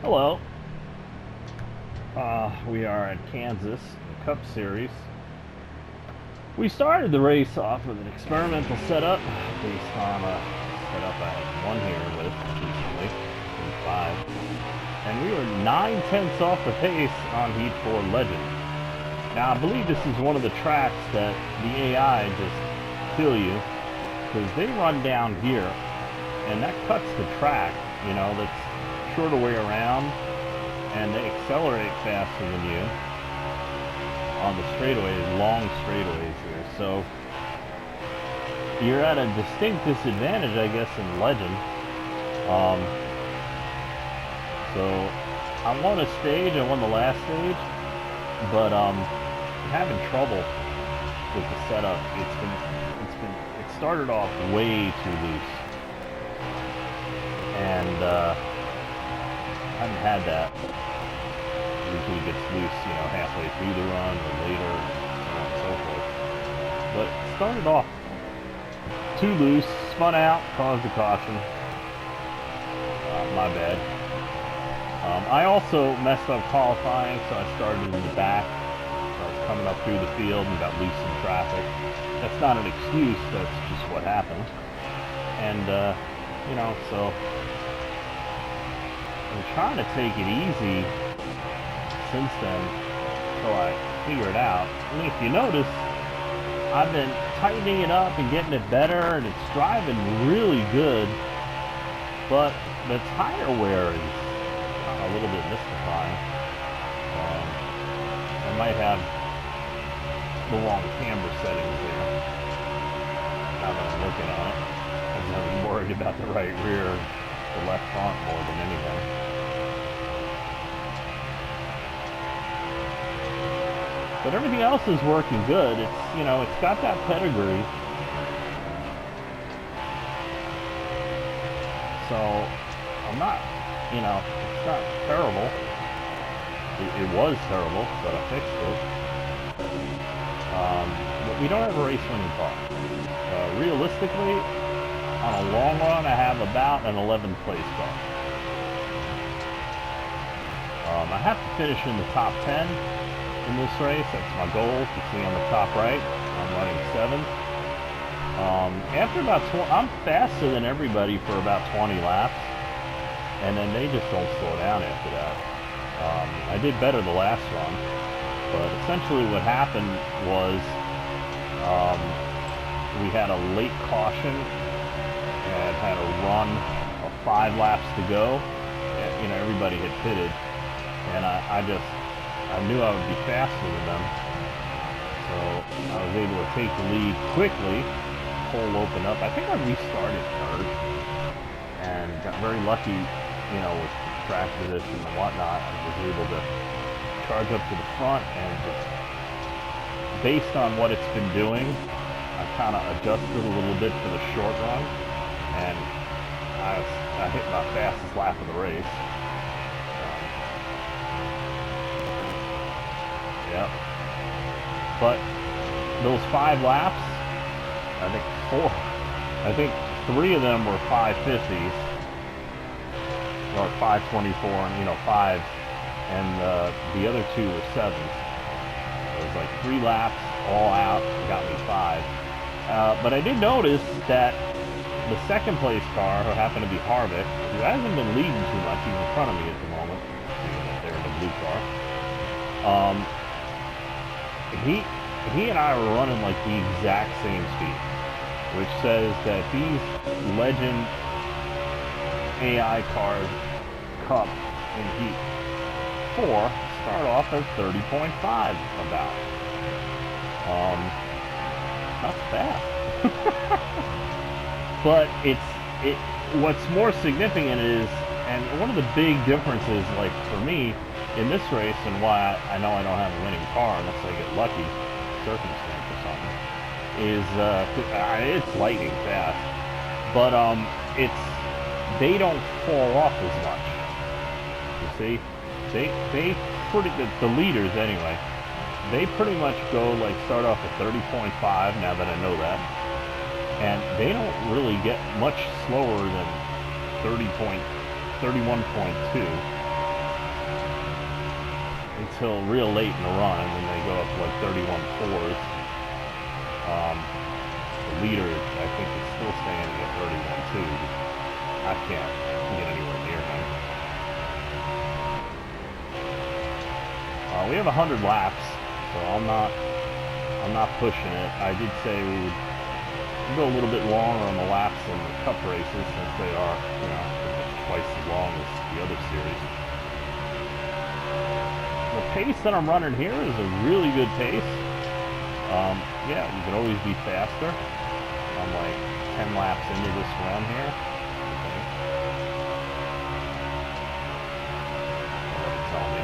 Hello. We are at Kansas, the Cup Series. We started the race off with an experimental setup based on a setup I had won here with recently, in 5. And we were 9/10 off the pace on Heat 4 Legend. Now, I believe this is one of the tracks that the AI just kill you, because they run down here, and that cuts the track, you know, that's shorter way around, and they accelerate faster than you on the straightaways, long straightaways here. So you're at a distinct disadvantage, I guess, in Legend. So I won a stage, I won the last stage, but I'm having trouble with the setup. It started off way too loose, and I haven't had that. Usually gets loose, you know, halfway through the run or later, so on and so forth. But it started off too loose, spun out, caused a caution. My bad. I also messed up qualifying, so I started in the back. So I was coming up through the field and got loose in traffic. That's not an excuse, that's just what happened. And, you know, so I'm trying to take it easy since then until I figure it out. I mean, if you notice, I've been tightening it up and getting it better, and it's driving really good, but the tire wear is a little bit mystifying. I might have the wrong camber settings there, now that I'm looking on it, because I'm worried about the right rear, the left front more than anything. But everything else is working good. It's, you know, it's got that pedigree. So I'm not, you know, it's not terrible. It was terrible, but I fixed it. But we don't have a race winning car. Realistically, on a long run, I have about an 11th place car. I have to finish in the top 10 in this race. That's my goal. You see on the top right, I'm running 7th. After about 20, I'm faster than everybody for about 20 laps, and then they just don't slow down after that. I did better the last run, but essentially what happened was we had a late caution and had a run of 5 laps to go. And, you know, everybody had pitted, and I knew I would be faster than them, so I was able to take the lead quickly. Pole opened up. I think I restarted 3rd and got very lucky, you know, with track position and whatnot. I was able to charge up to the front, and just based on what it's been doing, I kind of adjusted a little bit for the short run, and I hit my fastest lap of the race. Yep. But those 5 laps, I think 3 of them were 550s, or 524, and, you know, 5, and the other 2 were 7s. It was like 3 laps all out, got me 5. But I did notice that the 2nd place car, who happened to be Harvick, who hasn't been leading too much, he's in front of me at the moment, there in the blue car. He and I were running like the exact same speed, which says that these Legend AI cars, Cup in Heat 4, start off at 30.5 about. That's fast. But what's more significant is, and one of the big differences, like for me, in this race, and why I know I don't have a winning car unless I get lucky, circumstance or something, is it's lightning fast, but they don't fall off as much. You see, they pretty, the leaders anyway, they pretty much go like start off at 30.5. Now that I know that, and they don't really get much slower than 31.2. until real late in the run, and then they go up to like 31.4s. The leader, I think, is still standing at 31.2. I can't get anywhere near him. We have 100 laps, so I'm not pushing it. I did say we would go a little bit longer on the laps than the Cup races, since they are, you know, twice as long as the other series. The pace that I'm running here is a really good pace. Yeah, you can always be faster. I'm like 10 laps into this run here. Okay. Tell me.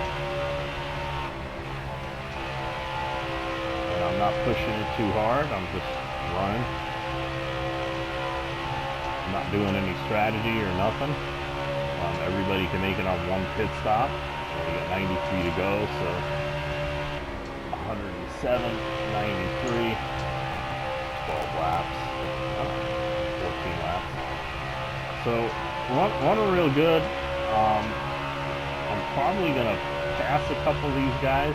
And I'm not pushing it too hard. I'm just running. I'm not doing any strategy or nothing. Everybody can make it on one pit stop. We got 93 to go, so 107, 93, 12 laps, 14 laps. So running real good. I'm probably gonna pass a couple of these guys.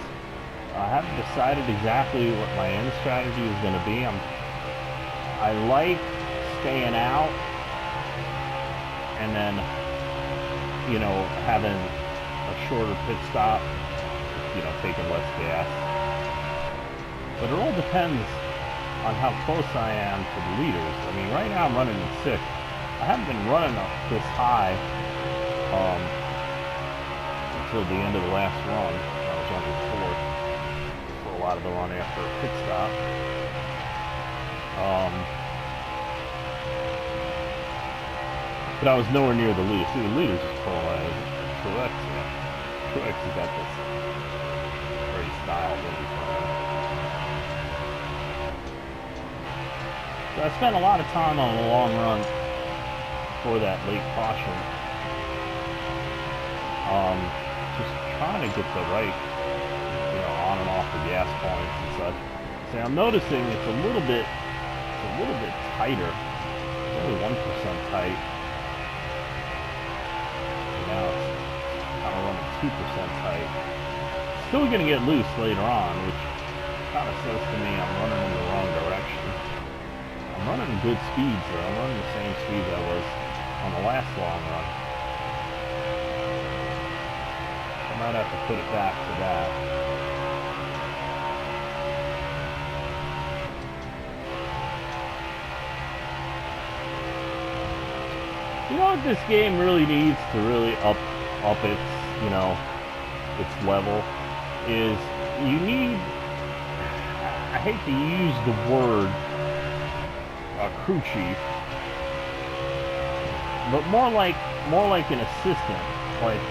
I haven't decided exactly what my end strategy is gonna be. I like staying out and then, you know, having a shorter pit stop, you know, taking less gas. But it all depends on how close I am to the leaders. I mean, right now I'm running in 6th. I haven't been running up this high until the end of the last run. I was running 4th for a lot of the run after a pit stop. But I was nowhere near the lead. See, the leader's just pulling away. Truex has got this very style really fun. So I spent a lot of time on the long run for that late caution. Just trying to get the right, you know, on and off the gas points and such. See, I'm noticing it's a little bit tighter. It's only 1% tight. Now it's kind of running 2% tight. Still going to get loose later on, which kind of says to me I'm running in the wrong direction. I'm running good speeds there. I'm running the same speed I was on the last long run. I might have to put it back to that. You know what this game really needs to really up its, you know, its level is you need, I hate to use the word crew chief, but more like an assistant. Like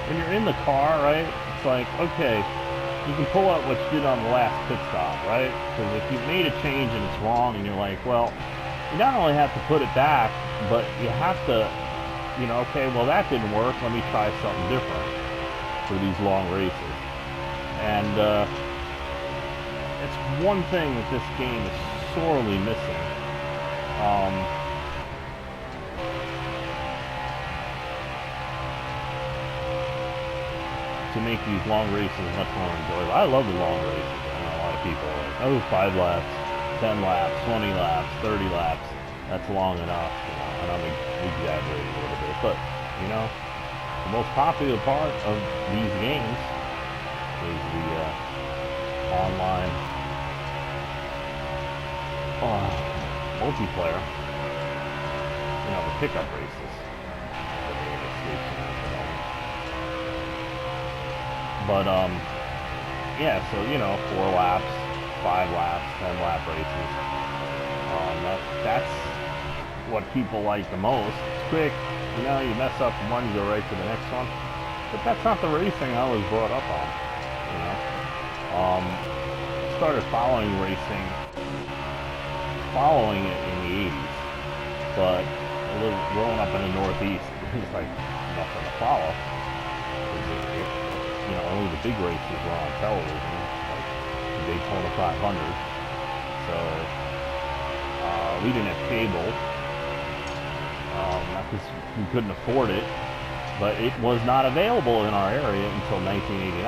when you're in the car, right? It's like, okay, you can pull out what you did on the last pit stop, right? Because if you've made a change and it's wrong, and you're like, well, you not only have to put it back, but you have to, you know, okay, well that didn't work, let me try something different for these long races. And it's one thing that this game is sorely missing. To make these long races much more enjoyable. I love the long races. I know a lot of people are like, oh, 5 laps, 10 laps, 20 laps, 30 laps. That's long enough. You know, and I'm exaggerating a little bit, but you know, the most popular part of these games is the online multiplayer. You know, the pickup races. But yeah, so you know, 4 laps, 5 laps, 10 lap races. That's what people like the most. It's quick, you know, you mess up one, you go right to the next one. But that's not the racing I was brought up on. You know, started following racing, following it in the 80s, but growing up in the Northeast, it's like nothing to follow. You know, only the big races were on television, like the Daytona 500. So we didn't have cable, not because we couldn't afford it, but it was not available in our area until 1989.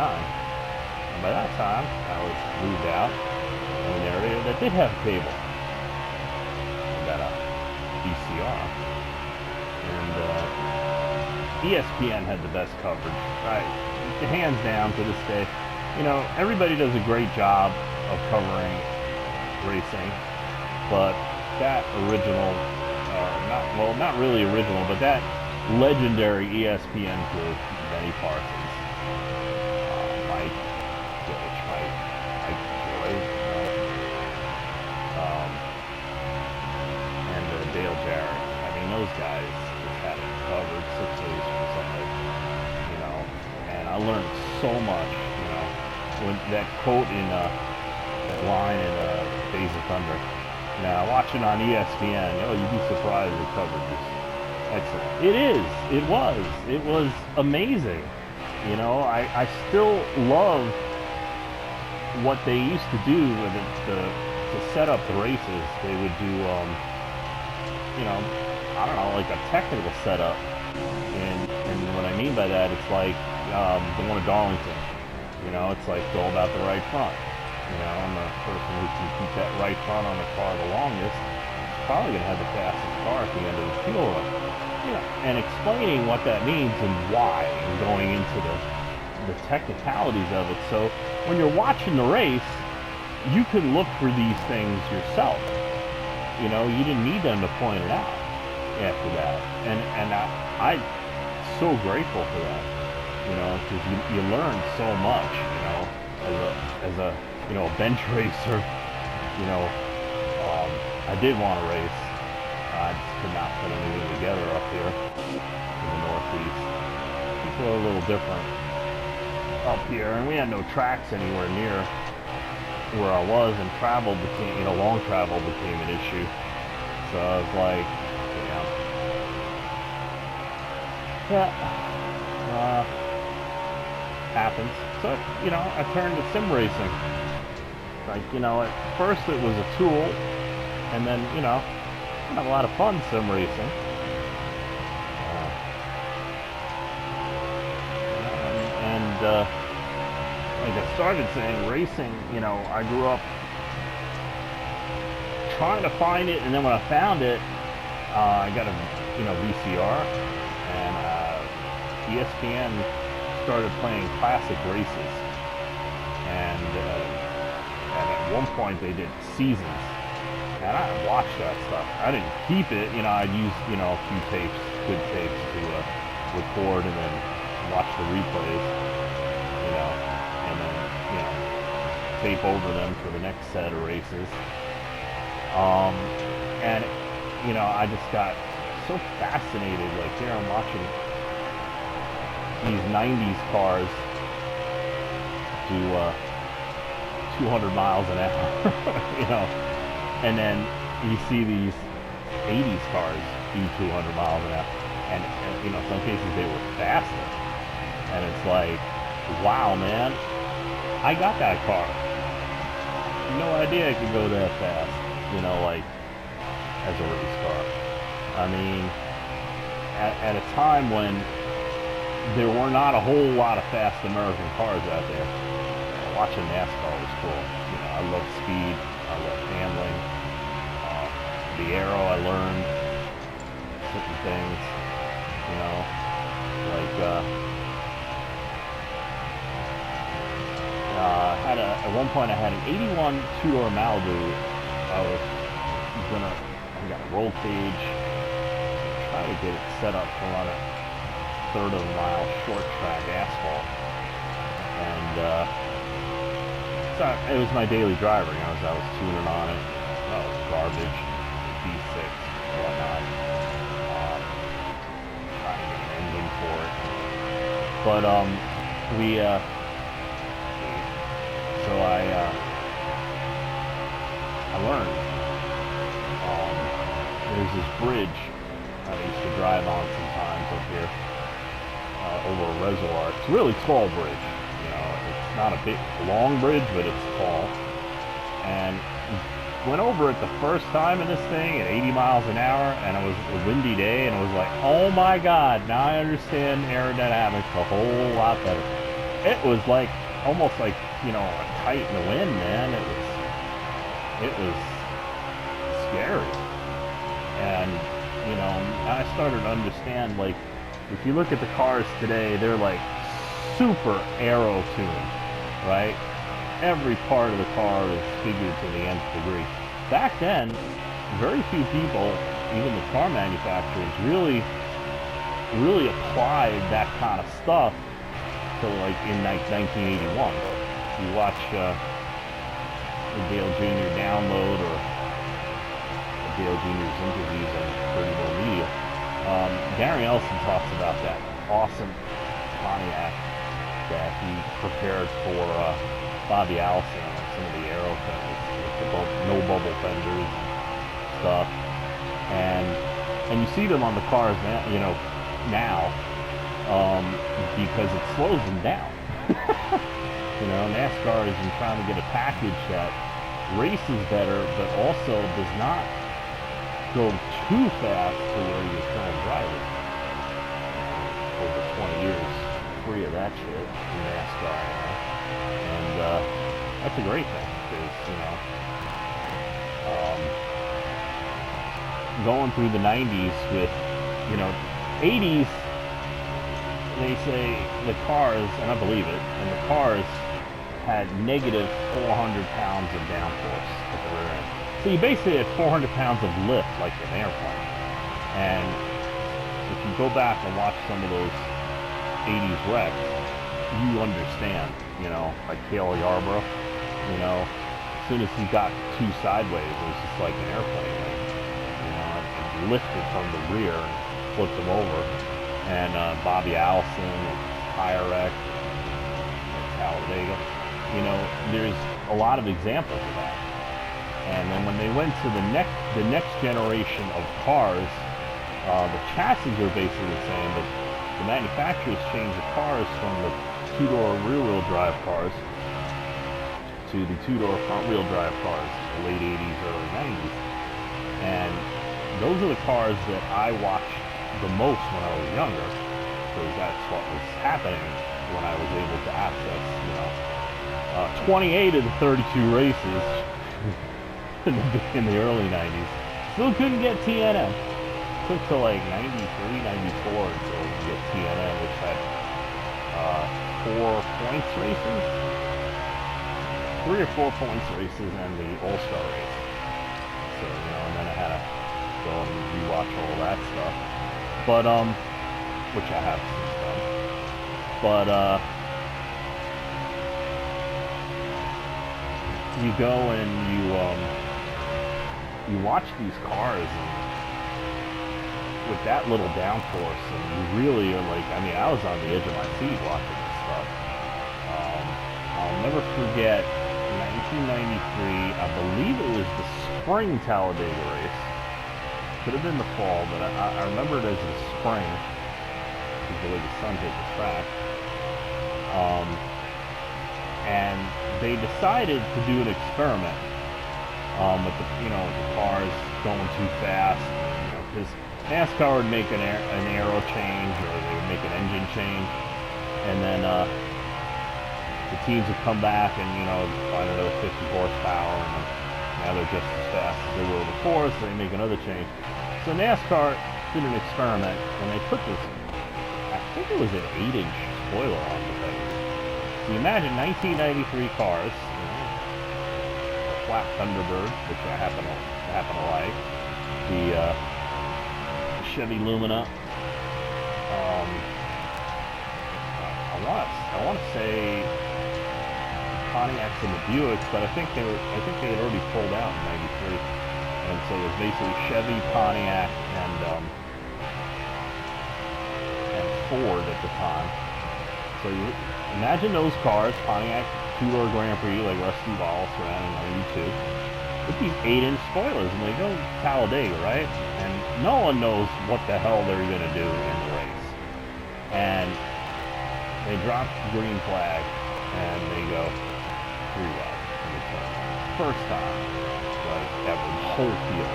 And by that time, I was moved out in an area that did have cable. I got a VCR. And ESPN had the best coverage. Right? Hands down to this day. You know, everybody does a great job of covering racing, but that original, not really original, but that legendary ESPN crew, Benny Parsons, Mike Joy, and Dale Jarrett. I mean, those guys just had it covered 6 days from Sunday, you know, and I learned so much, you know, when that quote in, that line in Days of Thunder. Now, watching on ESPN, you'd be surprised the coverage is excellent. It is. It was amazing. You know, I still love what they used to do with it to set up the races. They would do, you know, I don't know, like a technical setup. And what I mean by that, it's like the one at Darlington. You know, it's like all about the right front. You know, and the person who can keep that right front on the car the longest is probably going to have the fastest car at the end of the fuel run. You know, and explaining what that means and why, and going into the technicalities of it. So when you're watching the race, you can look for these things yourself. You know, you didn't need them to point it out after that. And I'm so grateful for that. You know, because you learn so much. You know, as a you know, a bench racer, you know, I did want to race. I just could not put anything together up here in the Northeast. People are a little different up here, and we had no tracks anywhere near where I was, and travel became, you know, long travel became an issue. So I was like, happens. So, you know, I turned to sim racing. Like, you know, at first it was a tool, and then, you know, I had a lot of fun sim racing. Like I started saying, racing, you know, I grew up trying to find it, and then when I found it, I got a, you know, VCR, and ESPN started playing classic races, and at one point they did seasons, and I watched that stuff. I didn't keep it, you know, I'd use, you know, a few tapes, good tapes to record and then watch the replays, you know, and then, you know, tape over them for the next set of races. And, you know, I just got so fascinated, like here I'm watching these 90s cars do 200 miles an hour, you know, and then you see these 80s cars do 200 miles an hour, and you know, some cases they were faster, and it's like, wow, man, I got that car. No idea I could go that fast, you know, like, as a race car. I mean, at a time when there were not a whole lot of fast American cars out there. Watching NASCAR was cool. You know, I love speed. I love handling. The aero, I learned certain things. You know, like at one point I had an '81 two-door Malibu. I got a roll cage. Try to get it set up to run a third of a mile short track asphalt, and so it was my daily driver. You know, as I was tuning on it, that was garbage, V6, whatnot. Trying to get an engine for it, but so I learned. There's this bridge I used to drive on sometimes up here. Over a reservoir. It's a really tall bridge. You know, it's not a big, long bridge, but it's tall. And went over it the first time in this thing at 80 miles an hour, and it was a windy day, and it was like, oh my God, now I understand aerodynamics a whole lot better. It was like almost like, you know, tight in the wind, man. It was scary. And, you know, I started to understand, like, if you look at the cars today, they're like super aero tuned, right? Every part of the car is figured to the nth degree. Back then, very few people, even the car manufacturers, really applied that kind of stuff to, like, in 1981. You watch the Dale Jr. download or Dale Jr.'s interviews on Pretty Well Media. Gary Nelson talks about that awesome Pontiac that he prepared for Bobby Allison and some of the aero things, with the no bubble fenders and stuff. And you see them on the cars now, you know, because it slows them down. You know, NASCAR has been trying to get a package that races better, but also does not go too fast to where your current drivers. Over 20 years free of that shit in NASCAR, you know? And that's a great thing, because, you know, going through the 90s with, you know, 80s, they say the cars, and I believe it, and the cars had negative 400 pounds of downforce at the rear end. So you basically had 400 pounds of lift like an airplane. And if you go back and watch some of those 80s wrecks, you understand, you know, like Cale Yarborough, you know, as soon as he got too sideways, it was just like an airplane, you know, and lifted from the rear and flipped him over. And Bobby Allison, tire wreck, Talladega, you know, there's a lot of examples of that. And then when they went to the next generation of cars, the chassis are basically the same, but the manufacturers changed the cars from the two-door rear-wheel drive cars to the two-door front-wheel drive cars in the late 80s, early 90s. And those are the cars that I watched the most when I was younger, because that's what was happening when I was able to access, you know, 28 of the 32 races in the early 90s. Still couldn't get TNM. Took till like 93, 94 until we could get TNM, which had 4 points races, 3 or 4 points races, and the All-Star race. So, you know, and then I had to go and rewatch all that stuff. But, which I have since done. But, you go and you watch these cars and with that little downforce, and you really are like, I mean, I was on the edge of my seat watching this stuff. I'll never forget 1993, I believe it was the spring Talladega race. Could have been the fall, but I remember it as the spring, because the way the sun hit the track. And they decided to do an experiment with the cars going too fast, you know, because NASCAR would make an aero change, or they would make an engine change, and then the teams would come back and, you know, find another 50 horsepower, and now they're just as fast as they were before, so they make another change. So NASCAR did an experiment, and they put this, I think it was an 8-inch spoiler on the thing. So you imagine 1993 cars, you know, the flat Thunderbird, which I happen to like, the Chevy Lumina. I want to say Pontiacs and the Buicks, but I think they had already pulled out in '93, and so it was basically Chevy, Pontiac, and Ford at the time. So you imagine those cars, Pontiac two-door Grand Prix, like Rusty Wallace ran in '92, with these 8-inch spoilers, and they go Talladega, right? And no one knows what the hell they're going to do in the race. And they drop the green flag, and they go 3 wide in the turn. First time, like, ever, the whole field.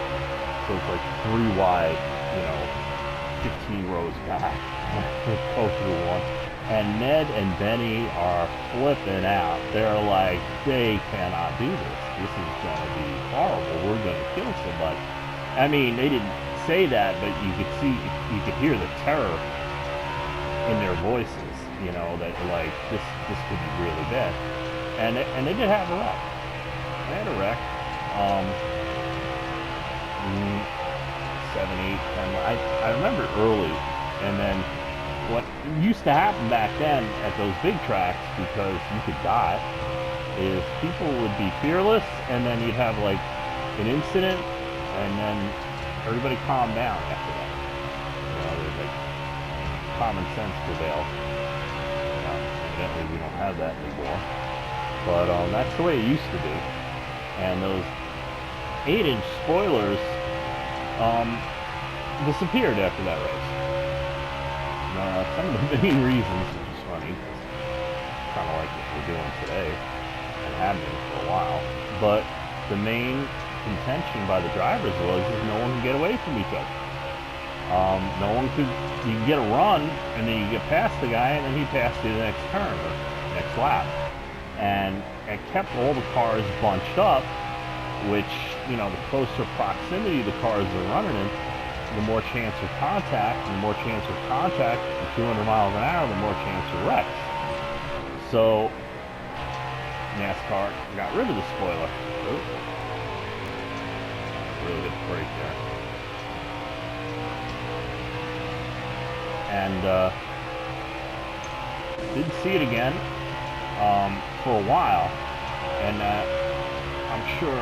So it's like 3 wide, you know, 15 rows back. Go through one. And Ned and Benny are flipping out. They're like, they cannot do this. This is going to be horrible. We're going to kill somebody. I mean, they didn't say that, but you could see, you could hear the terror in their voices. You know, that like, this could be really bad. And they did have a wreck. They had a wreck. 7, 8, 10. I remember early, and then what used to happen back then at those big tracks, because you could die, is people would be fearless, and then you'd have like an incident, and then everybody calmed down after that. You know, there's like common sense prevailed. Evidently we don't have that anymore. But that's the way it used to be. And those 8-inch spoilers disappeared after that race. Some of the main reasons, which is funny, kind of like what we're doing today, and have been for a while, but the main contention by the drivers was no one could get away from each other. No one could, you could get a run, and then you get past the guy, and then he passed you the next turn, or next lap. And it kept all the cars bunched up, which, you know, the closer proximity the cars are running in, the more chance of contact, and the more chance of contact at 200 miles an hour, the more chance of wrecks. So, NASCAR got rid of the spoiler. Ooh. Really good break there. And, didn't see it again, for a while. And, I'm sure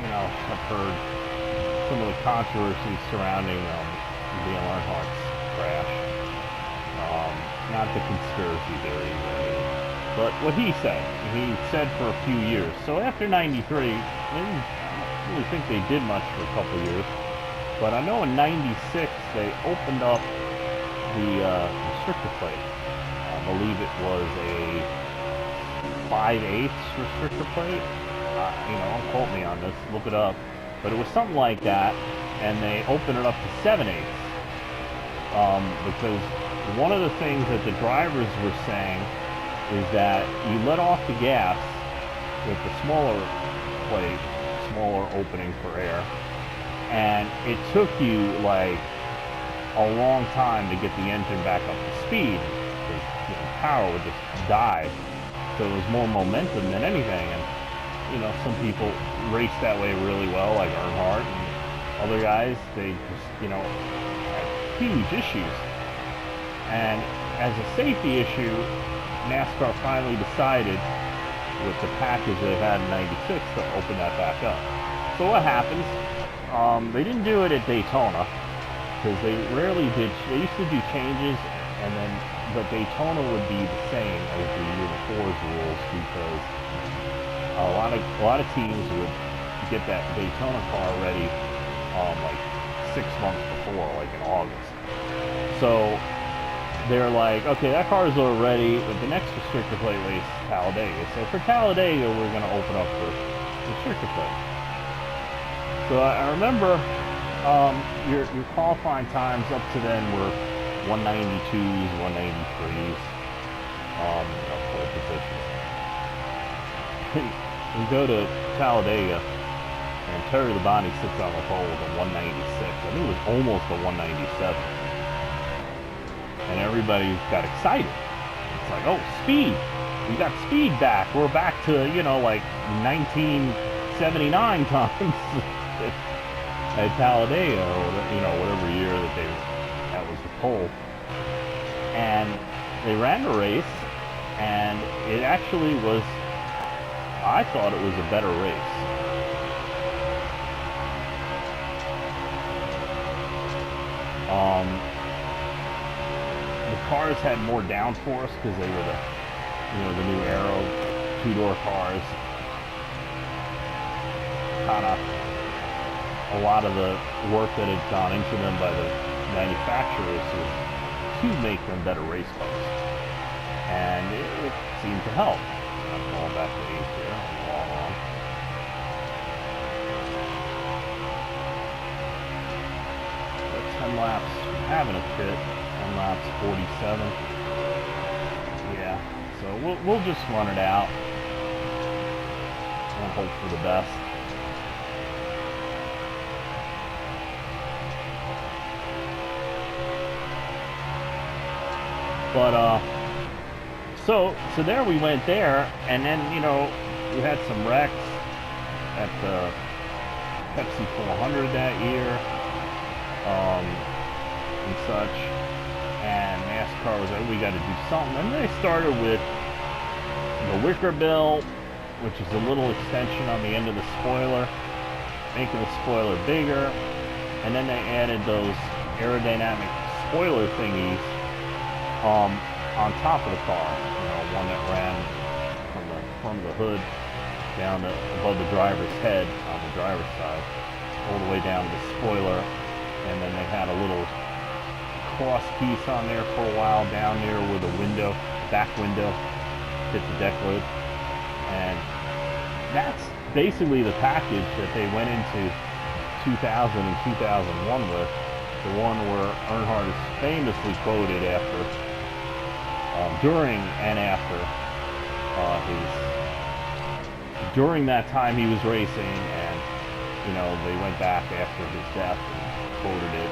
you know, I've heard some of the controversies surrounding Dale Earnhardt's crash. Not the conspiracy theories, but what he said for a few years. So after '93, I didn't really think they did much for a couple of years. But I know in '96 they opened up the restrictor plate. I believe it was a 5/8 restrictor plate. You know, don't quote me on this, look it up. But it was something like that, and they opened it up to 7/8. Because one of the things that the drivers were saying is that you let off the gas with the smaller plate, smaller opening for air, and it took you like a long time to get the engine back up to speed, because you know, power would just die. So it was more momentum than anything, and you know, some people race that way really well, like Earnhardt, and other guys, they just, you know, had huge issues. And as a safety issue, NASCAR finally decided, with the package they had in '96, to open that back up. So what happens? They didn't do it at Daytona, because they rarely did. They used to do changes, and then, but Daytona would be the same as the Year 4's rules, because a lot of teams would get that Daytona car ready like 6 months before, like in August. So they're like, okay, that car is all ready, but the next restrictor plate race is Talladega. So for Talladega, we're going to open up the restrictor plate. So I remember your qualifying times up to then were 192s, 193s, pole positions. We go to Talladega, and Terry Labonte sits on the pole with a 196. I think it was almost a 197. And everybody got excited. It's like, oh, speed! We got speed back. We're back to, you know, like 1979 times at Talladega, or you know, whatever year that was the pole. And they ran the race, and it actually was. I thought it was a better race. The cars had more downforce because they were the new Aero 2-door cars. Kind of a lot of the work that had gone into them by the manufacturers was to make them better race cars, and it seemed to help. I'm going back to 8 here. I'm long. But 10 laps, having a pit. 10 laps, 47. So we'll just run it out and hope for the best. But so there we went there, and then, you know, we had some wrecks at the Pepsi 400 that year, and such, and NASCAR was like, we got to do something, and they started with the wicker bill, which is a little extension on the end of the spoiler, making the spoiler bigger, and then they added those aerodynamic spoiler thingies on top of the car, you know, one that ran from the hood down to above the driver's head on the driver's side, all the way down to the spoiler, and then they had a little cross piece on there for a while down there with a window, back window, hit the deck lid, and that's basically the package that they went into 2000 and 2001 with, the one where Earnhardt is famously quoted after, during and after during that time he was racing, and, you know, they went back after his death and quoted it,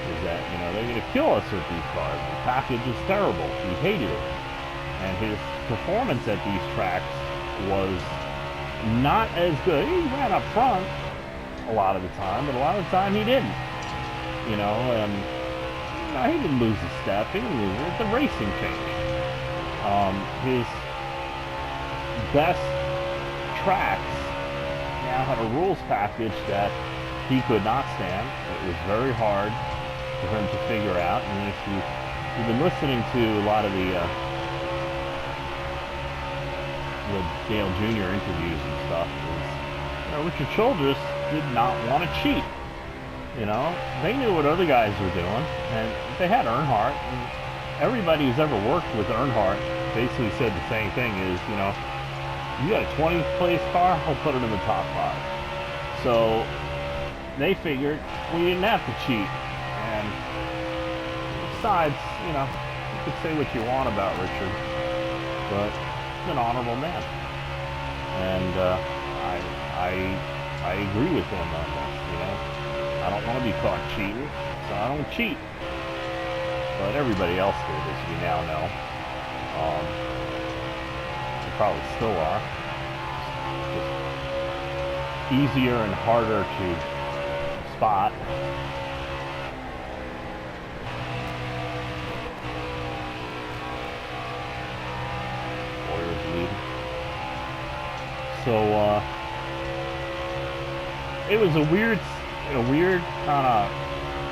is that, you know, they're going to kill us with these cars. The package is terrible. He hated it. And his performance at these tracks was not as good. He ran up front a lot of the time, but a lot of the time he didn't. You know, and no, he didn't lose a step. He didn't lose it. The racing changed. His best tracks now had a rules package that he could not stand. It was very hard for him to figure out. And if you've been listening to a lot of the Dale Jr. interviews and stuff, you know, Richard Childress did not want to cheat. You know, they knew what other guys were doing, and they had Earnhardt, and everybody who's ever worked with Earnhardt basically said the same thing, is, you know, you got a 20th place car, I'll put it in the top 5. So they figured we didn't have to cheat. And besides, you know, you could say what you want about Richard, but he's an honorable man. And I agree with him on this, you know. I don't want to be caught cheating, so I don't cheat. But everybody else did, as we now know. They probably still are. Just easier and harder to spot. Warriors lead. So it was a weird kind of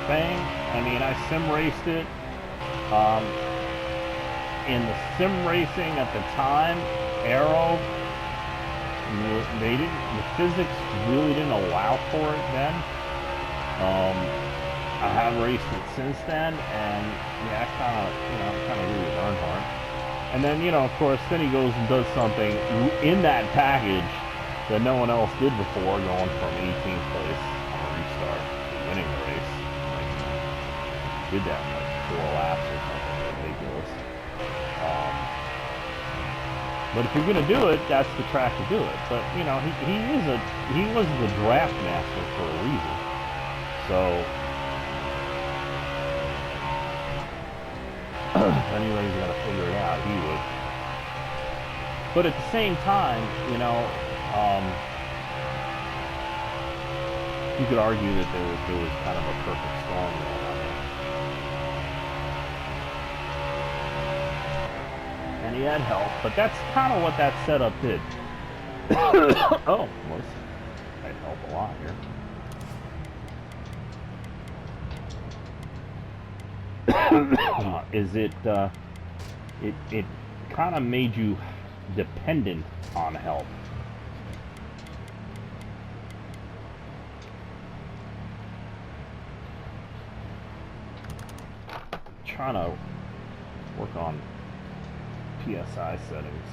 thing. I mean, I sim raced it. In the sim racing at the time, aero, the physics really didn't allow for it then. I have raced it since then, and yeah, I kind of agree with Earnhardt. And then, you know, of course, then he goes and does something in that package that no one else did before, going from 18th place on a restart to winning the race. Like, did that in like 4 laps or something ridiculous. But if you're gonna do it, that's the track to do it. But, you know, he was the draft master for a reason. So if anybody's gonna figure it out, he would. But at the same time, you know, you could argue that there was kind of a perfect storm going on there. And he had help, but that's kind of what that setup did. Oh, well, I'd help a lot here. Is it kind of made you dependent on help. Trying to work on PSI settings.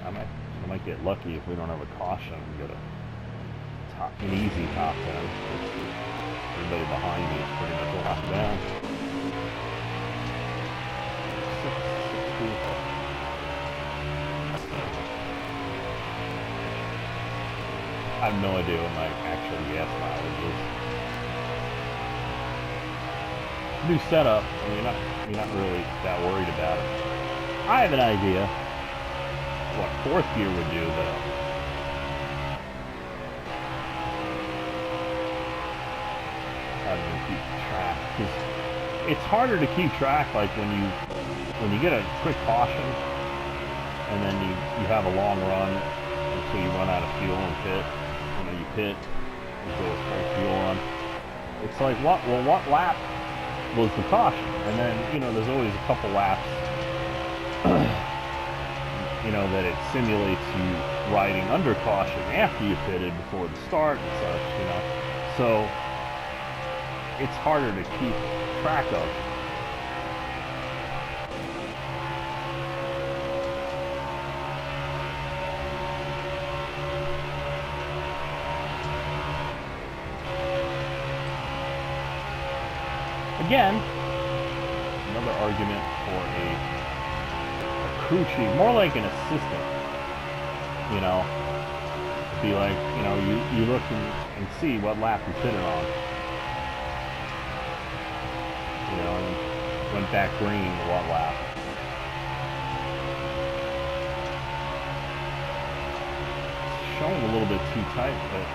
I might get lucky if we don't have a caution and get an easy top 10. Everybody behind me is pretty much locked down. 6 people. I have no idea what my actual gas mileage is. New setup, and you're not really that worried about it. I have an idea what fourth gear would do, but having to keep track, because it's harder to keep track, like when you get a quick caution and then you have a long run, and so you run out of fuel and pit. You pit, you go with full fuel on. It's like, what lap was the caution? And then, there's always a couple laps, that it simulates you riding under caution after you pitted before the start and such, So, it's harder to keep track of. Again, another argument for a crew chief, more like an assistant, be like, you look and see what lap you pitted on, and went back green what lap. It's showing a little bit too tight, but it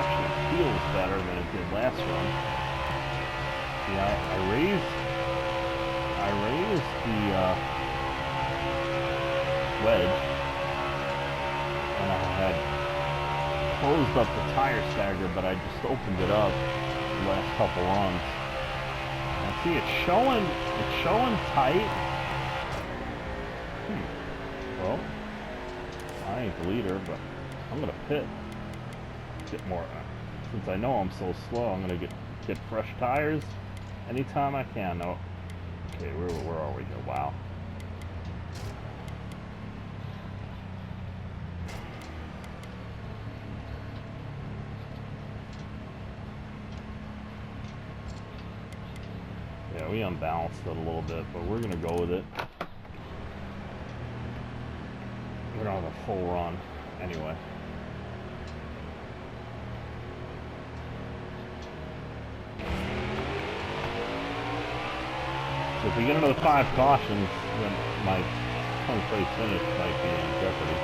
actually feels better than it did last run. Yeah, I raised the wedge, and I had closed up the tire stagger, but I just opened it up the last couple runs. And see, it's showing tight. Well, I ain't the leader, but I'm gonna pit. Get more. Since I know I'm so slow, I'm gonna get fresh tires. Anytime I can. No. Okay, where are we here? Wow. Yeah, we unbalanced it a little bit, but we're gonna go with it. We're on a full run anyway. So if we get another 5 cautions, then my 10th place finish might be in jeopardy.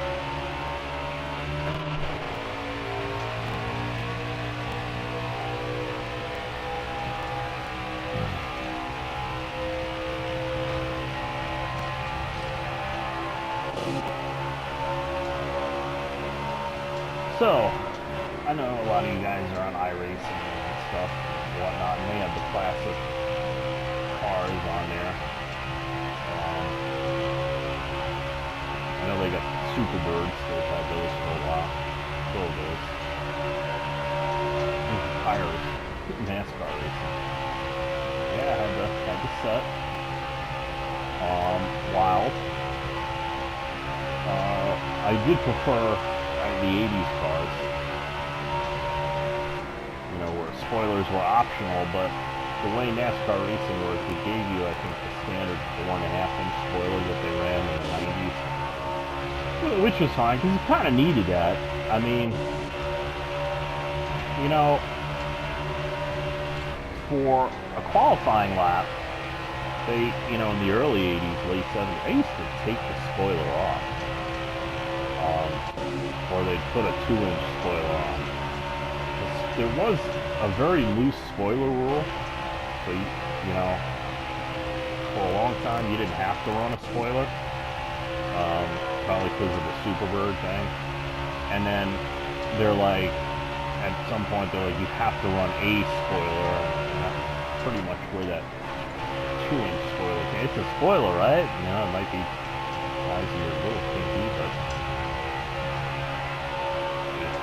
So, I know a lot of you guys are on iRacing and stuff and whatnot, and they have the classic cars on there. I know they got Superbirds, they've had those for a while. Still those. Tires, NASCAR racing. Yeah, I had the set. Wild. I did prefer the 80s cars. Where spoilers were optional, but the way NASCAR racing works, it gave you, I think, the standard 4.5-inch spoiler that they ran in the 90s. Which was fine, because you kind of needed that. I mean, for a qualifying lap, they, in the early 80s, late 70s, I used to take the spoiler off. Or they'd put a 2-inch spoiler on. There was a very loose spoiler rule. So, for a long time, you didn't have to run a spoiler. Probably because of the Superbird thing. And then they're like, at some point, they're like, you have to run a spoiler. And that's pretty much where that 2-inch spoiler came. It's a spoiler, right? It might be the size of your little pinky, but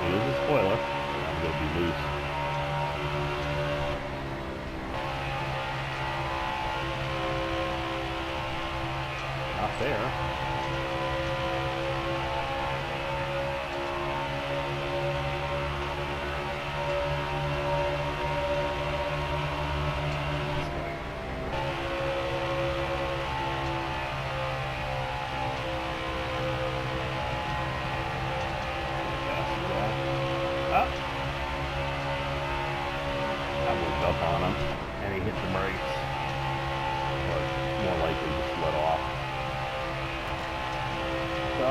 it is a spoiler. I'm going to be loose. Not there.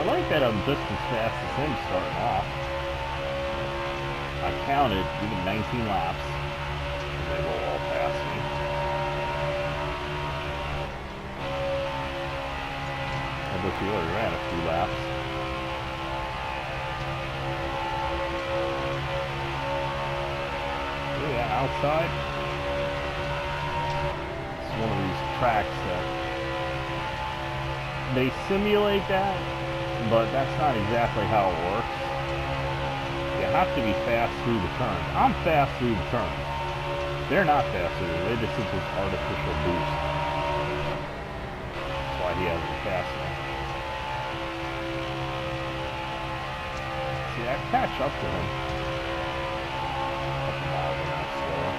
I like that I'm just as fast as him starting off. I counted even 19 laps, and they will all pass me. But you already ran a few laps. Yeah, outside. It's one of these tracks that they simulate that, but that's not exactly how it works. You have to be fast through the turns. I'm fast through the turns. They're not fast through. They just did this artificial boost. That's why he hasn't passed me. See, I catch up to him. A couple miles an hour slower.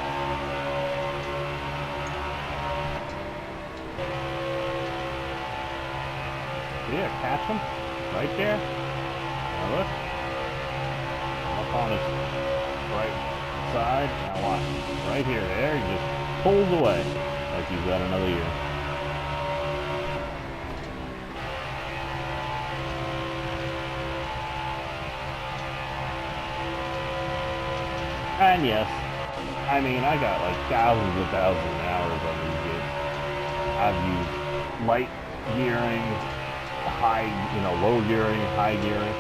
Yeah, catch him. Right there. Now look. Up on his right side. Now watch. Right here. There. He just pulls away. Like he's got another year. And yes, I mean, I got like thousands of hours on these games. I've used light gearing, high, low gearing, high gearing.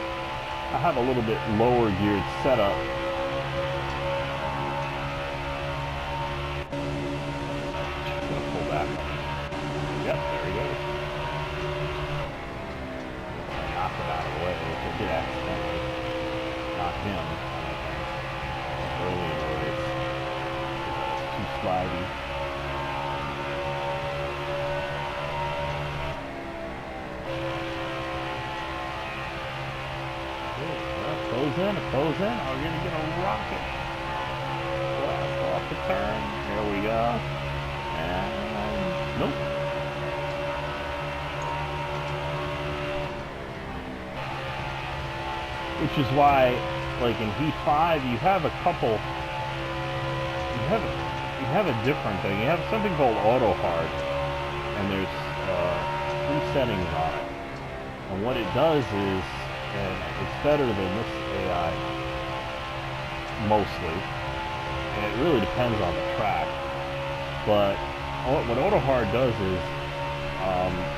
I have a little bit lower geared setup. Just gonna pull back on it. Yep, there he goes. I knocked him out of the way, which I did accidentally. Not him. Early in the race. Too slidey. It goes in. Are we gonna get a rocket? Blast off the turn. There we go. And nope. Which is why, like in Heat 5, you have a couple. You have a different thing. You have something called auto hard, and there's 3 settings on it. And what it does is, and it's better than this AI mostly, and it really depends on the track. But what auto hard does is,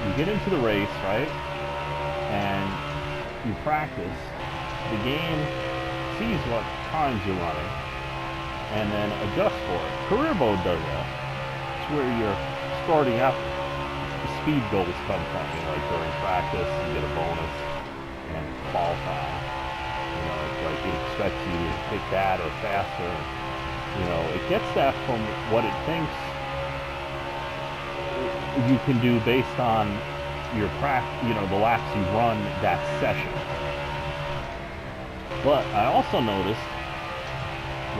you get into the race, right, and you practice. The game sees what times you're running and then adjusts for it. Career mode does that. It's where you're starting out. The speed goals come from you, like during practice you get a bonus, and qualifying, it's like it expects you to hit that or faster. It gets that from what it thinks you can do based on your the laps you run that session. But I also noticed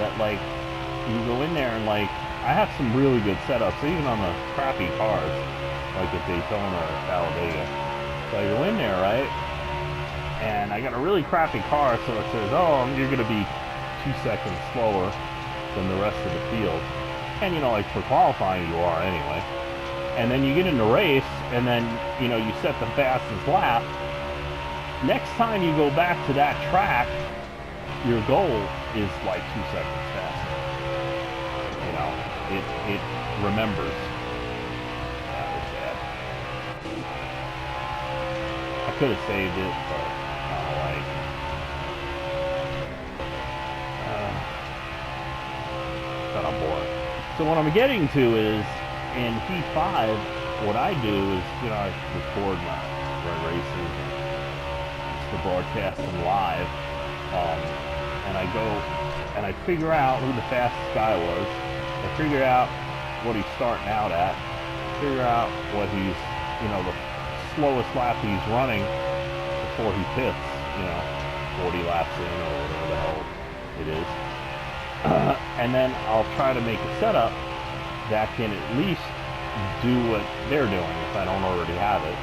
that, like, you go in there and, like, I have some really good setups, even on the crappy cars, like at Daytona or Talladega. So I go in there, right, and I got a really crappy car, so it says, oh, you're going to be 2 seconds slower than the rest of the field. And, like, for qualifying you are anyway. And then you get in the race, and then, you set the fastest lap. Next time you go back to that track, your goal is like 2 seconds faster. It remembers. That was bad. I could have saved it, but got on board. So what I'm getting to is, in Heat 5, what I do is, I record my races, and to broadcast them live. And I go and I figure out who the fastest guy was. I figure out what he's starting out at. Figure out what he's, the slowest lap he's running before he pits. 40 laps in or whatever the hell it is. And then I'll try to make a setup that can at least do what they're doing if I don't already have it,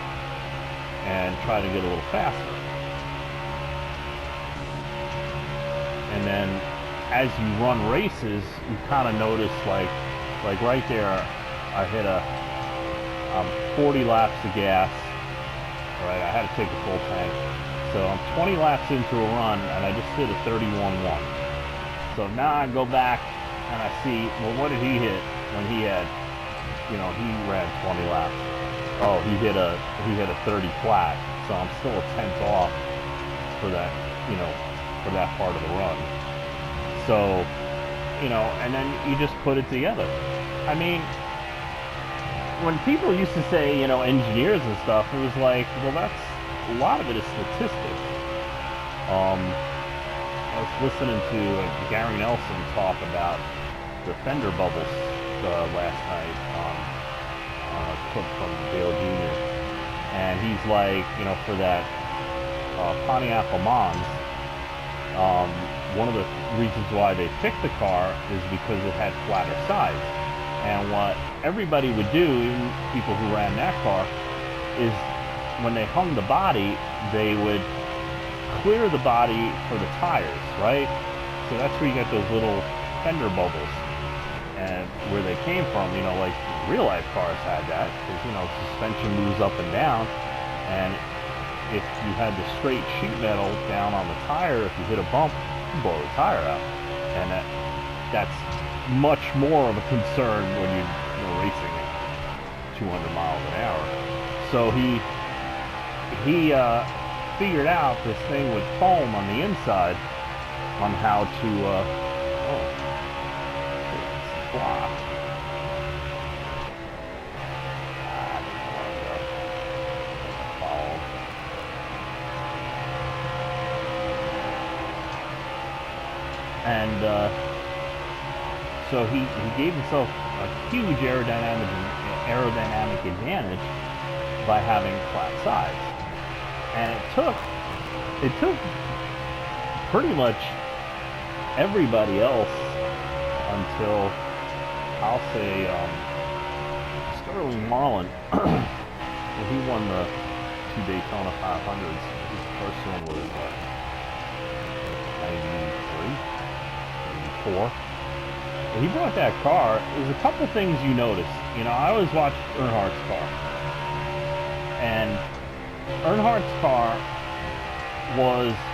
and try to get a little faster. And then as you run races, you kind of notice, like right there, I hit 40 laps of gas, right? I had to take a full tank. So I'm 20 laps into a run, and I just hit a 31.1. So now I go back and I see, well, what did he hit when he had, he ran 20 laps? Oh, he hit a 30 flat. So I'm still a tenth off for that, for that part of the run. So, and then you just put it together. I mean, when people used to say, engineers and stuff, it was like, well, a lot of it is statistics. I was listening to Gary Nelson talk about the fender bubbles last night on a clip from Dale Jr. And he's like, for that Pontiac Le Mans, one of the reasons why they picked the car is because it had flatter sides. And what everybody would do, even people who ran NASCAR, is when they hung the body, they would clear the body for the tires, right? So that's where you get those little fender bubbles. And where they came from, like real life cars had that, because, suspension moves up and down. And if you had the straight sheet metal down on the tire, if you hit a bump, you blow the tire out. And that's much more of a concern when you're racing at 200 miles an hour. So he figured out this thing with foam on the inside on how to block. And so he gave himself a huge aerodynamic advantage by having flat sides. And it took pretty much everybody else until, I'll say, Sterling Marlin. He won the 2 Daytona 500s. His first one was 93, 94. He brought that car. There's a couple things you notice. I always watch Earnhardt's car. And Earnhardt's car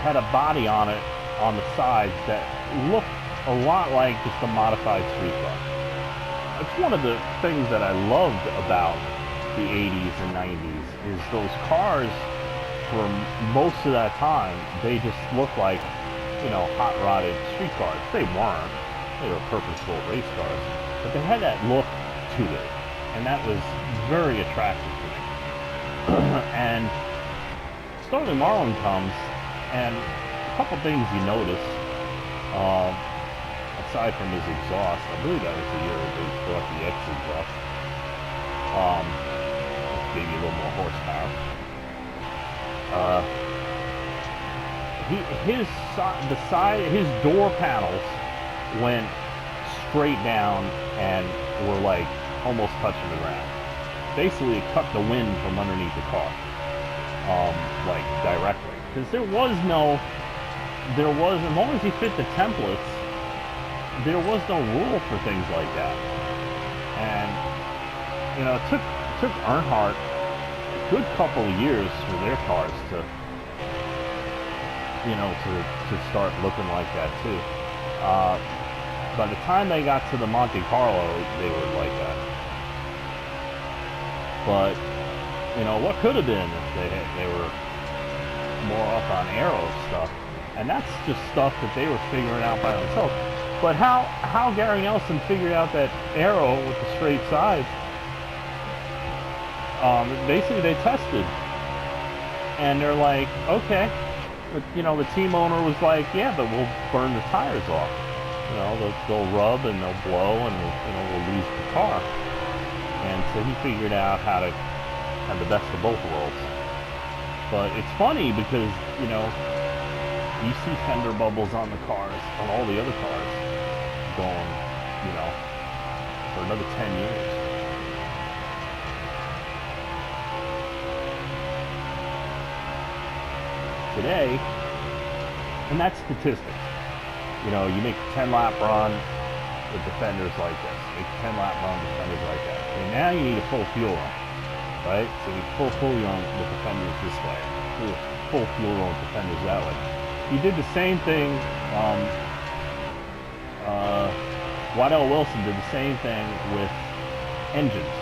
had a body on it on the sides that looked a lot like just a modified street car. It's one of the things that I loved about the 80s and 90s is those cars, for most of that time, they just looked like, hot rodded street cars. They weren't. They were purposeful race cars. But they had that look to it. And that was very attractive to me. And Sterling Marlin comes, and a couple things you notice, aside from his exhaust, I believe that was the year that they brought the X exhaust, maybe a little more horsepower. His door panels went straight down and were like almost touching the ground. Basically, it cut the wind from underneath the car, like directly. Because as long as he fit the templates, there was no rule for things like that. And, it took Earnhardt a good couple of years for their cars to start looking like that too. By the time they got to the Monte Carlo, they were like that. But, what could have been if they were more up on aero stuff. And that's just stuff that they were figuring out by themselves. But how Gary Nelson figured out that aero with the straight sides, basically they tested. And they're like, okay. But, the team owner was like, yeah, but we'll burn the tires off. They'll rub and they'll blow and we'll lose the car. And so he figured out how to have the best of both worlds. But it's funny because, you see fender bubbles on the cars, on all the other cars, going, for another 10 years. Today, and that's statistics. You make a 10-lap run with defenders like this. Make a 10-lap run with defenders like that. And now you need a full fuel run, right? So you full fuel run with defenders this way. Ooh. full fuel road defenders that way. He did the same thing. Waddell Wilson did the same thing with engines.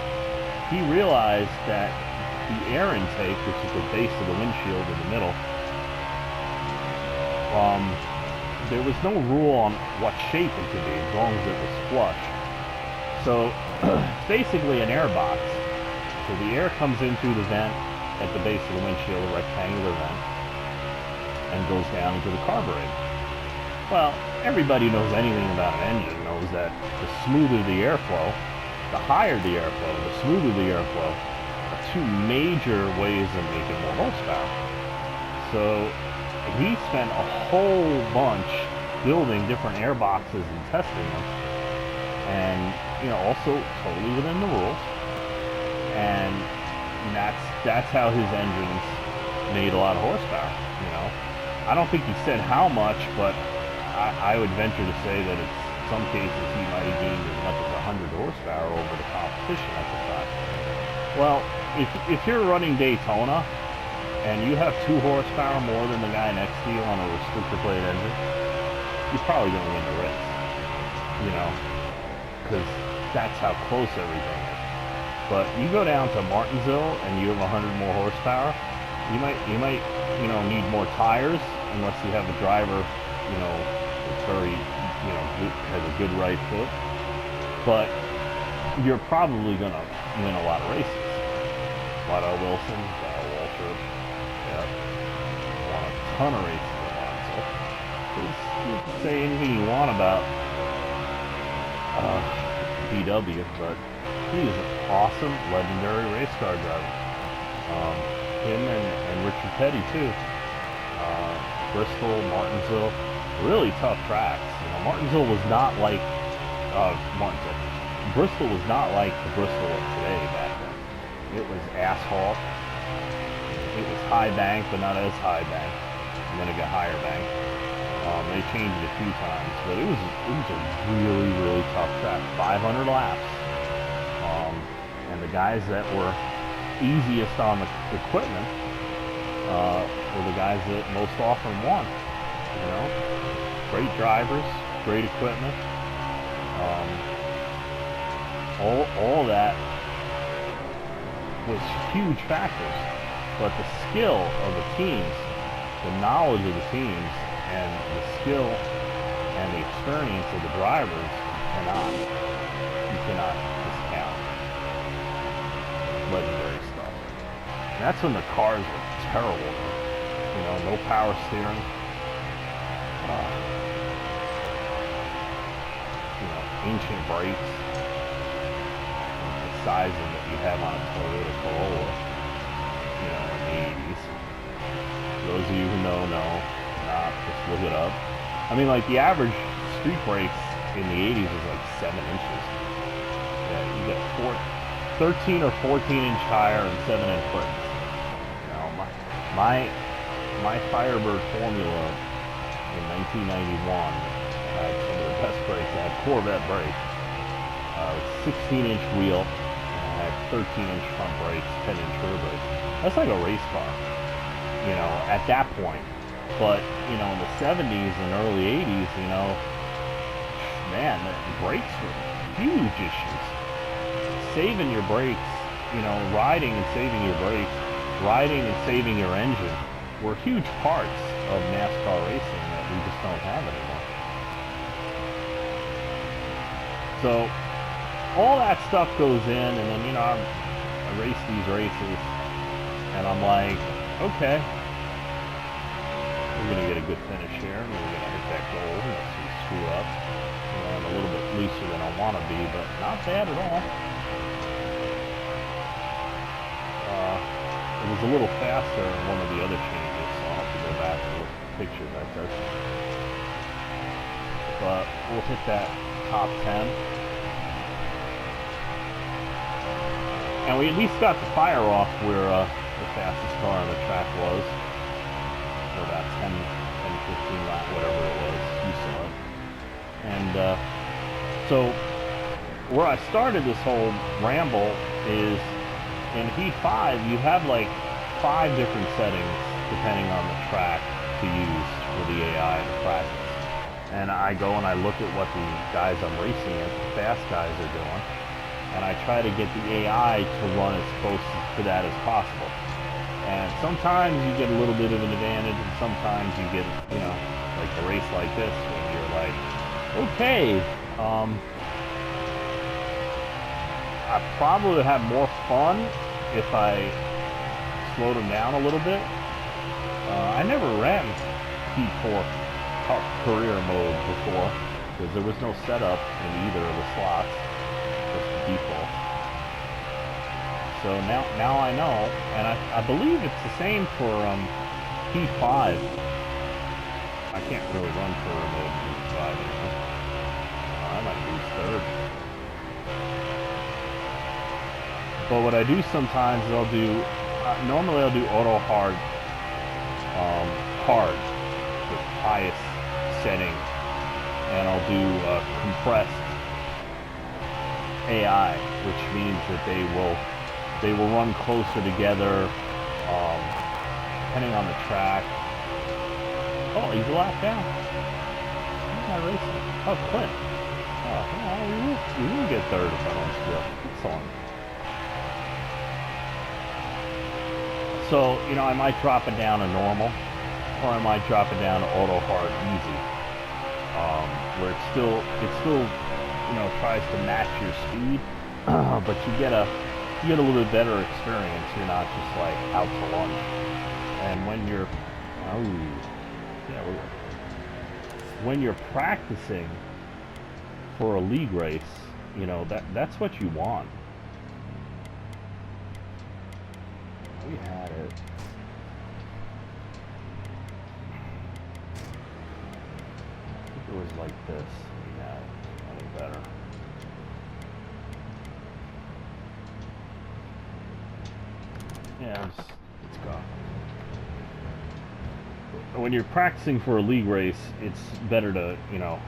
He realized that the air intake, which is the base of the windshield in the middle, there was no rule on what shape it could be as long as it was flush. So it's basically an air box. So the air comes in through the vent at the base of the windshield, a rectangular vent, and goes down into the carburetor. Well, everybody knows anything about an engine knows that the smoother the airflow, the higher the airflow, the smoother the airflow, are two major ways of making more horsepower. So he spent a whole bunch building different air boxes and testing them, and also totally within the rules. And that's how his engines made a lot of horsepower. I don't think he said how much, but I would venture to say that in some cases he might have gained as much as 100 horsepower over the competition at the time. Well, if you're running Daytona and you have 2 horsepower more than the guy next to you on a restrictor plate engine, you're probably going to win the race. Because that's how close everything is. But you go down to Martinsville and you have 100 more horsepower, you might need more tires unless you have a driver, it's very, has a good right foot. But you're probably going to win a lot of races. Waddell Wilson, Darrell Waltrip, won a ton of races at Martinsville. You can say anything you want about VW, but he is an awesome, legendary race car driver. Him and Richard Petty too. Bristol, Martinsville, really tough tracks. Martinsville was not like Bristol was not like the Bristol of today back then. It was asphalt. It was high bank, but not as high bank. And then it got higher bank. They changed it a few times, but it was a really, really tough track. 500 laps. And the guys that were easiest on the equipment were the guys that most often won. Great drivers, great equipment. All that was huge factors, but the skill of the teams, the knowledge of the teams, and the skill and the experience of the drivers, you cannot discount. Legendary stuff. And that's when the cars were terrible. No power steering. Ancient brakes. The sizing that you have on a Toyota Corolla, in the 80s. Those of you who know, just look it up. The average street brakes in the 80s was like 7 inches. You got 13 or 14 inch tire and 7 inch brakes. My Firebird Formula in 1991 had some of the best brakes. It had Corvette brakes, 16 inch wheel, and it had 13 inch front brakes, 10 inch rear brakes. That's like a race car, at that point. But, in the 70s and early 80s, man, the brakes were huge issues. Saving your brakes, riding and saving your brakes, riding and saving your engine were huge parts of NASCAR racing that we just don't have anymore. So all that stuff goes in, and then I race these races, and I'm like, okay, we're gonna get a good finish here, and we're gonna hit that goal. Let's see, screw up. I'm a little bit looser than I want to be, but not bad at all. It was a little faster in one of the other changes, so I'll have to go back and look at the pictures I took. But we'll hit that top 10. And we at least got the fire off where the fastest car on the track was. For about 10, 15 laps, whatever it was. You saw it. And so where I started this whole ramble is in Heat 5, you have like 5 different settings depending on the track to use for the AI to practice. And I go and I look at what the guys I'm racing against, the fast guys, are doing, and I try to get the AI to run as close to that as possible. And sometimes you get a little bit of an advantage, and sometimes you get, you know, like a race like this, when you're like, okay, I probably would have more fun if I slowed them down a little bit. I never ran P4 career mode before, because there was no setup in either of the slots, just the default. So now I know, and I believe it's the same for P5. I can't really run career mode in P5 anymore. I might lose third. But what I do sometimes is I'll do, normally I'll do auto hard, the highest setting, and I'll do compressed AI, which means that they will run closer together, depending on the track. Oh, he's a lap down. Who's not racing? Oh, Clint. Oh, we will get third if I don't split. Excellent. So, you know, I might drop it down to normal, or I might drop it down to auto hard easy, where it still, you know, tries to match your speed, but you get a little bit better experience. You're not just like out to lunch. And when you're practicing for a league race, you know, that's what you want. We had it. I think it was like this. We had something better. Yeah, let's go. When you're practicing for a league race, it's better to, you know,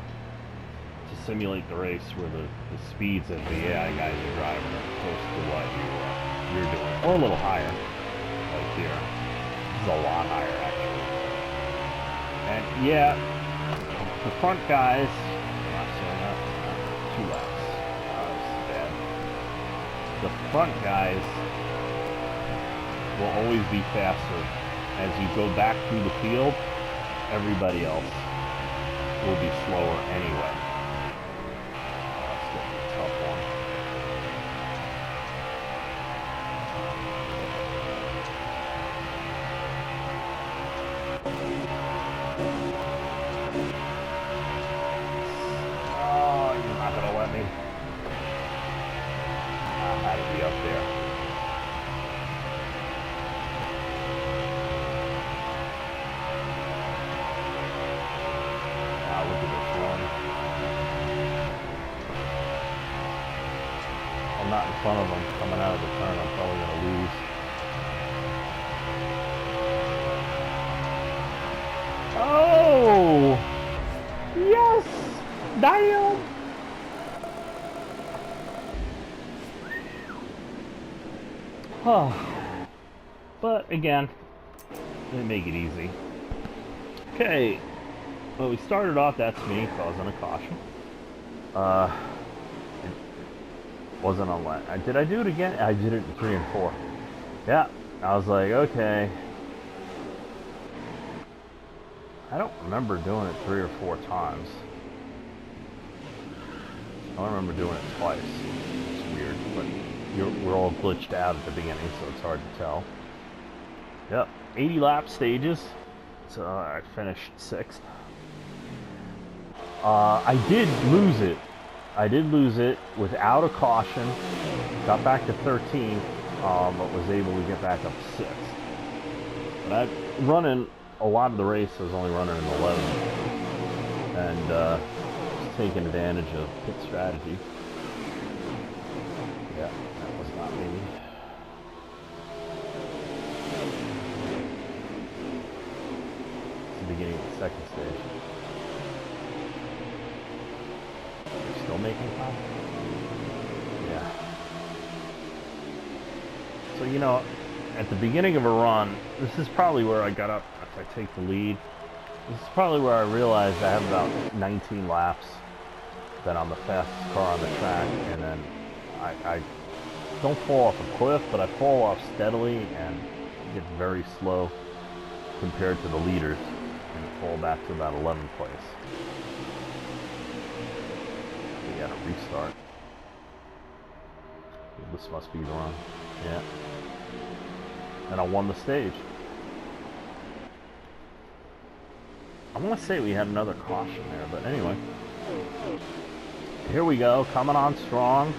to simulate the race where the speeds that the AI guys are driving are close to what you're doing, or a little higher. Like here, this is a lot higher actually. And yeah, the front guys, I'm not saying that, 2 laps. That was bad. The front guys will always be faster. As you go back through the field, everybody else will be slower anyway. That's gonna be a tough one. Oh, you're not gonna let me. I had to be up there. I'm not in front of them coming out of the turn. I'm probably going to lose. Oh! Yes! Damn! Oh. But again, they make it easy. Okay. Well, we started off, that's me causing a caution. It wasn't on lap. Did I do it again? I did it in 3 and 4. Yeah, I was like, okay. I don't remember doing it 3 or 4 times. I don't remember doing it twice. It's weird, but we're all glitched out at the beginning, so it's hard to tell. Yep, 80 lap stages. So I finished 6th. I did lose it. I did lose it without a caution. Got back to 13th, but was able to get back up to 6th. But I'm running a lot of the race. I was only running in 11th, and just taking advantage of pit strategy. Yeah, that was not me. It's the beginning of the 2nd stage. Still making time? Yeah. So, you know, at the beginning of a run, this is probably where I got up, if I take the lead, this is probably where I realized I have about 19 laps, that I'm the fastest car on the track, and then I don't fall off a cliff, but I fall off steadily and get very slow compared to the leaders, and fall back to about 11th place. We gotta restart. This must be the run. Yeah. And I won the stage. I want to say we had another caution there, but anyway. Here we go, coming on strong.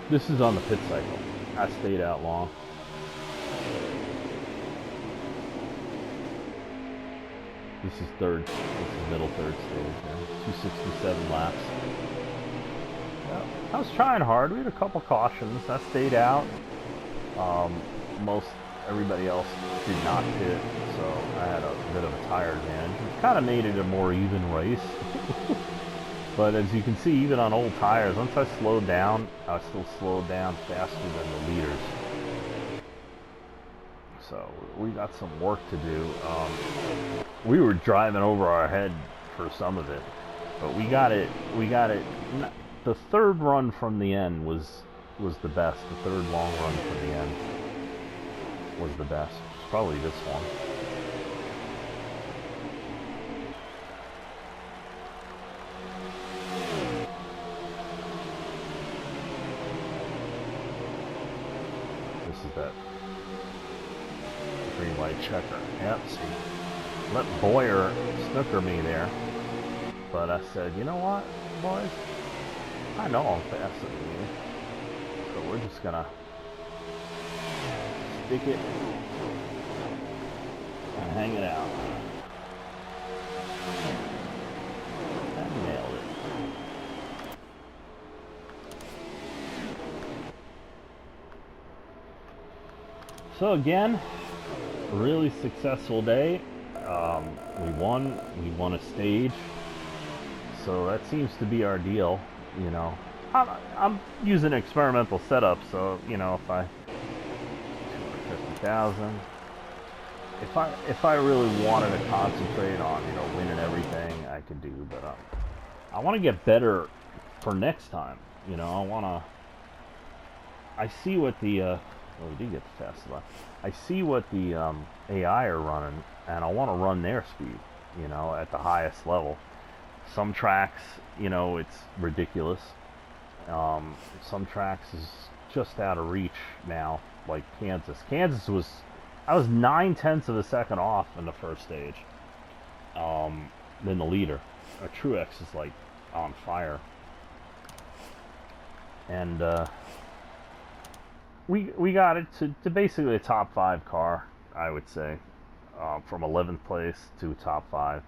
This is on the pit cycle. I stayed out long. This is third. This is middle third stage. Yeah. 267 laps. Well, I was trying hard. We had a couple cautions. I stayed out. Most everybody else did not pit, so I had a bit of a tire advantage. It kind of made it a more even race. But as you can see, even on old tires, once I slowed down, I still slowed down faster than the leaders. So we got some work to do. We were driving over our head for some of it, but we got it. The third run from the end was the best. The third long run from the end was the best. It's probably this one. That green white checker. Yep, see. Let Boyer snooker me there. But I said, you know what, boys? I know I'm faster than you. So we're just gonna stick it and hang it out. And nailed it. So again, really successful day. We won a stage. So that seems to be our deal, you know. I'm using experimental setup, so you know, if I 250,000. If I really wanted to concentrate on, you know, winning everything, I could do, but I want to get better for next time. You know, I see what the well, we did get the fast lap. I see what the AI are running, and I want to run their speed, you know, at the highest level. Some tracks, you know, it's ridiculous. Some tracks is just out of reach now, like Kansas. I was 9/10 of a second off in the first stage than the leader. Truex is like on fire. And we got it to basically a top 5 car, I would say, from 11th place to top 5.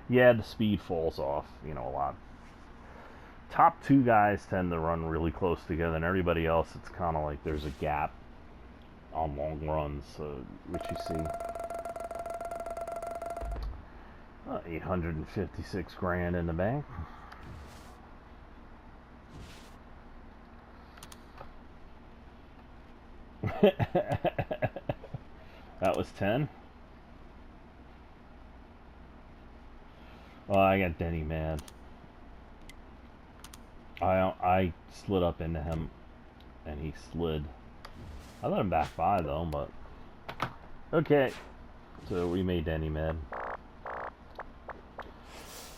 Yeah, the speed falls off, you know, a lot. Top 2 guys tend to run really close together, and everybody else, it's kind of like there's a gap on long runs, which you see. 856 grand in the bank. That was 10. Oh, I got Denny mad. I slid up into him, and he slid. I let him back by though, but okay. So we made Denny mad.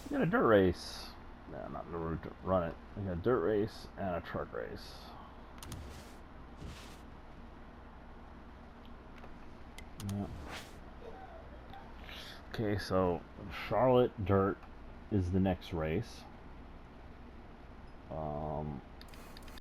We got a dirt race. No, not the route to run it. We got a dirt race and a truck race. Yeah. Okay, so Charlotte Dirt is the next race.